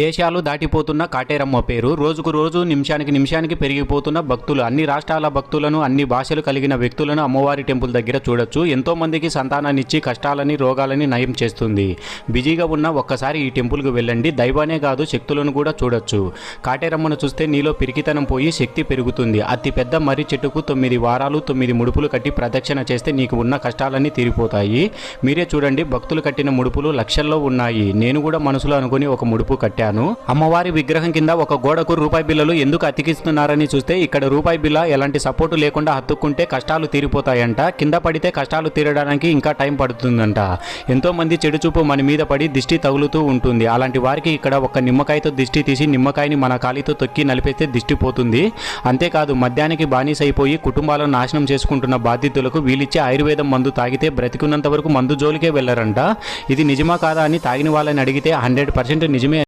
దేశాలు దాటిపోతున్న కాటేరమ్మ పేరు రోజుకు రోజు నిమిషానికి నిమిషానికి పెరిగిపోతున్న భక్తులు అన్ని రాష్ట్రాల భక్తులను అన్ని భాషలు కలిగిన వ్యక్తులను అమ్మవారి టెంపుల్ దగ్గర చూడొచ్చు. ఎంతో మందికి సంతానాన్నిచ్చి కష్టాలని రోగాలని నయం చేస్తుంది. బిజీగా ఉన్న ఒక్కసారి ఈ టెంపుల్కి వెళ్ళండి. దైవానే కాదు శక్తులను కూడా చూడొచ్చు. కాటేరమ్మను చూస్తే నీలో పిరికితనం పోయి శక్తి పెరుగుతుంది. అతి పెద్ద మర్రి చెట్టుకు 9 వారాలు 9 ముడుపులు కట్టి ప్రదక్షిణ చేస్తే నీకు ఉన్న కష్టాలన్నీ తీరిపోతాయి. మీరే చూడండి, భక్తులు కట్టిన ముడుపులు లక్షల్లో ఉన్నాయి. నేను కూడా మనసులో అనుకుని ఒక ముడుపు కట్టాను. అమ్మవారి విగ్రహం కింద ఒక గోడకు రూపాయి బిళ్ళలు ఎందుకు అతికిస్తున్నారని చూస్తే ఇక్కడ రూపాయి బిళ్ళ ఎలాంటి సపోర్టు లేకుండా హత్తుకుంటే కష్టాలు తీరిపోతాయంట. కింద పడితే కష్టాలు తీరడానికి ఇంకా టైం పడుతుందంట. ఎంతో మంది చెడు చూపు మన మీద పడి దిష్టి తగులుతూ ఉంటుంది. అలాంటి వారికి ఇక్కడ ఒక నిమ్మకాయతో దిష్టి తీసి నిమ్మకాయని మన కాలితో తొక్కి నలిపేస్తే దిష్టి పోతుంది. అంతేకాదు, మద్యానికి బానిసైపోయి కుటుంబాలను నాశనం చేసుకుంటున్న బాధితులకు వీలిచ్చే ఆయుర్వేదం మందు తాగితే బ్రతికున్నంత వరకు మందు జోలికే వెళ్లరంట. ఇది నిజమా కాదా అని తాగిన వాళ్ళని అడిగితే 100% నిజమే